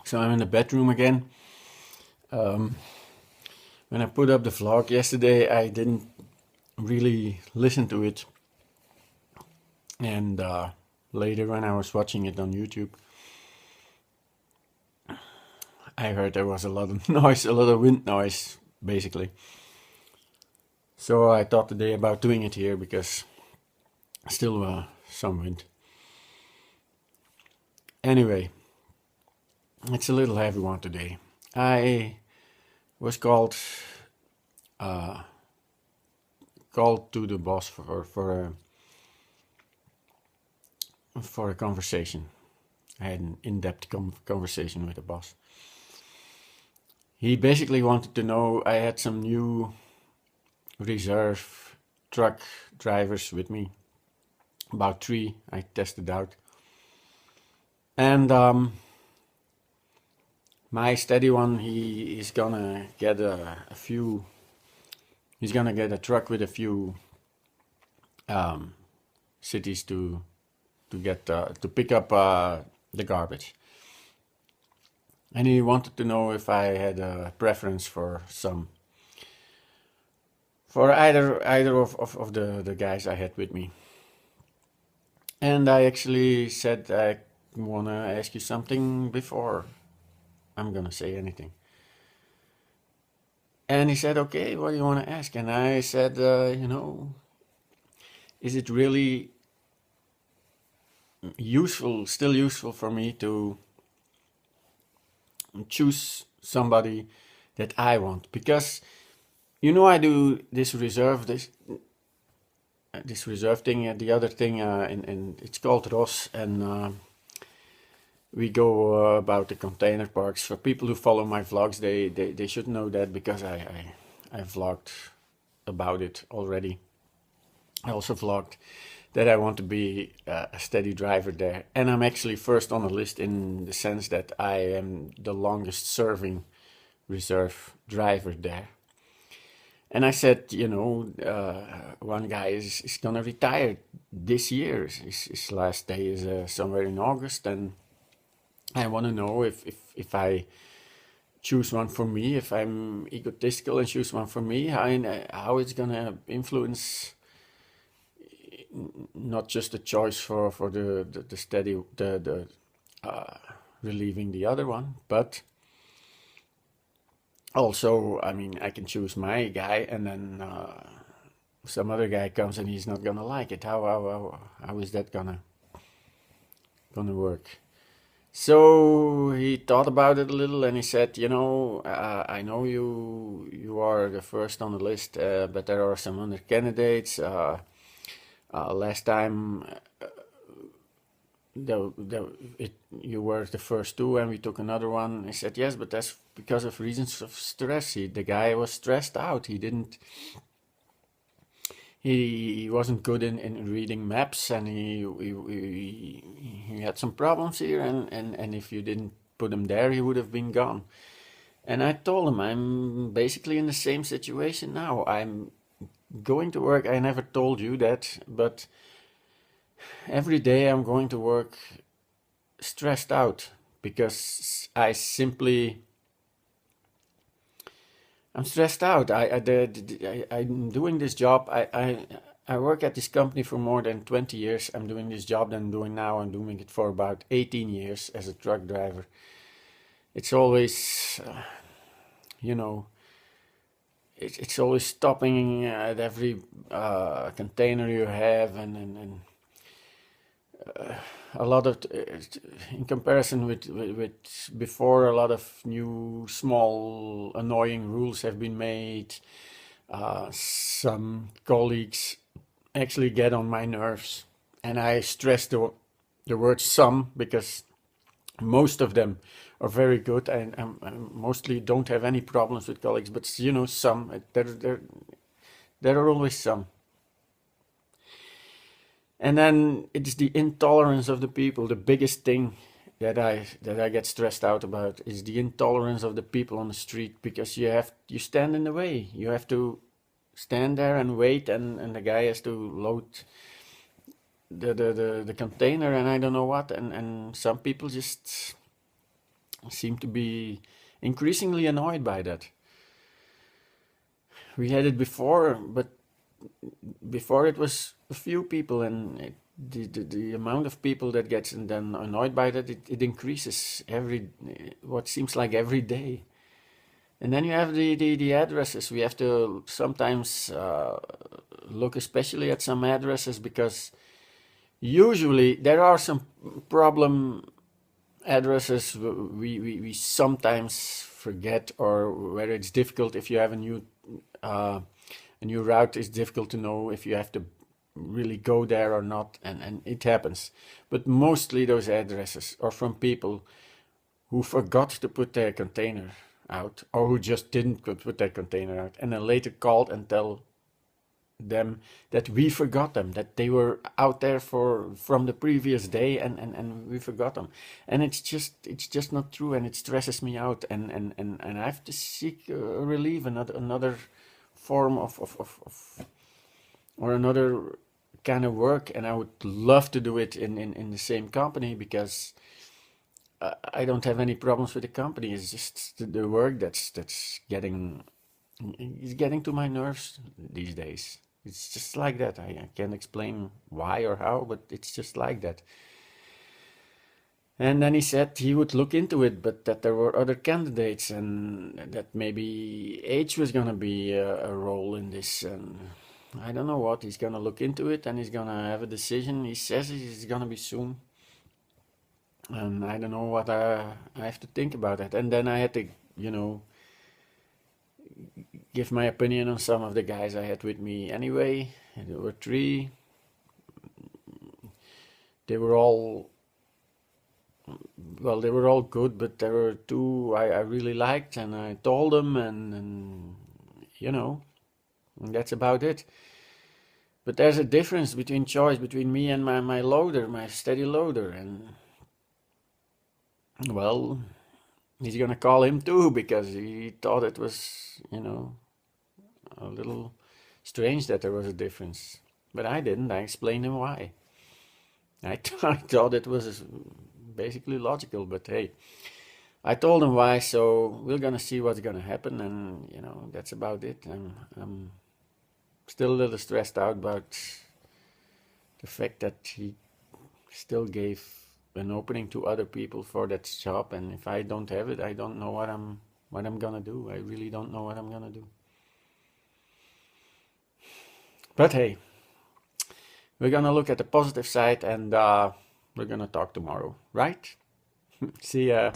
So I'm in the bedroom again. Um, when I put up the vlog yesterday, I didn't really listen to it, and later when I was watching it on YouTube, I heard there was a lot of noise, a lot of wind noise, basically. So I thought today about doing it here because still some wind. Anyway, it's a little heavy one today. I was uh, called to the boss for a conversation. I had an in-depth conversation with the boss. He basically wanted to know I had some new reserve truck drivers with me, about 3 I tested out, and my steady one, he is gonna get a few. He's gonna get a truck with a few cities to get to pick up the garbage. And he wanted to know if I had a preference for either of the guys I had with me. And I actually said I wanna ask you something before I'm gonna say anything. And he said, okay, what do you want to ask? And I said, is it really still useful for me to choose somebody that I want? Because, I do this reserve thing, the other thing, and it's called Ross, and we go about the container parks. For people who follow my vlogs, they should know that because I vlogged about it already. I also vlogged that I want to be a steady driver there, and I'm actually first on the list in the sense that I am the longest serving reserve driver there. And I said, one guy is gonna retire this year. His last day is somewhere in August, and I want to know if I choose one for me, if I'm egotistical and choose one for me, how it's gonna influence not just the choice for the steady the relieving the other one, but also, I mean, I can choose my guy, and then some other guy comes and he's not gonna like it. How is that gonna work? So he thought about it a little, and he said, I know you are the first on the list, but there are some other candidates. Last time you were the first two, and we took another one. He said, yes, but that's because of reasons of stress. The guy was stressed out. He wasn't good in reading maps, and he had some problems here, and if you didn't put him there, he would have been gone. And I told him I'm basically in the same situation now. I'm going to work. I never told you that, but every day I'm going to work stressed out because I'm stressed out. I'm doing this job. I work at this company for more than 20 years. I'm doing this job that I'm doing now. I'm doing it for about 18 years as a truck driver. It's always, it's always stopping at every container you have, and a lot of, in comparison with before, a lot of new small annoying rules have been made. Some colleagues actually get on my nerves, and I stress the word some because most of them are very good, and mostly don't have any problems with colleagues, but some, there are always some. And then it's the intolerance of the people. The biggest thing that I get stressed out about is the intolerance of the people on the street, because you stand in the way. You have to stand there and wait, and the guy has to load the container, and I don't know what, and some people just seem to be increasingly annoyed by that. We had it before, but before it was a few people, and the amount of people that gets then annoyed by that, it increases what seems like every day. And then you have the addresses. We have to sometimes look especially at some addresses, because usually there are some problem addresses we sometimes forget, or where it's difficult if you have a new route. It's difficult to know if you have to really go there or not, and it happens. But mostly those addresses are from people who forgot to put their container out, or who just didn't put their container out, and then later called and tell them that we forgot them, that they were out there from the previous day, and we forgot them. And it's just not true, and it stresses me out, and I have to seek relief, another form of or another kind of work. And I would love to do it in the same company, because I don't have any problems with the company. It's just the work that's getting to my nerves these days. It's just like that. I can't explain why or how, but it's just like that. And then he said he would look into it, but that there were other candidates, and that maybe age was gonna be a role in this. And I don't know what. He's gonna look into it, and he's gonna have a decision. He says it's gonna be soon. And I don't know what I have to think about it. And then I had to, give my opinion on some of the guys I had with me anyway. And there were three. They were all, well, they were all good, but there were two I really liked, and I told them, and and that's about it. But there's a difference between me and my loader, my steady loader, and well, he's gonna call him too, because he thought it was, a little strange that there was a difference. But I didn't. I explained him why. I thought it was basically logical, but hey, I told him why, so we're gonna see what's gonna happen, and that's about it. I'm still a little stressed out about the fact that he still gave an opening to other people for that job, and if I don't have it, I don't know what I'm gonna do. I really don't know what I'm gonna do. But hey, we're gonna look at the positive side, and we're gonna talk tomorrow, right? See ya.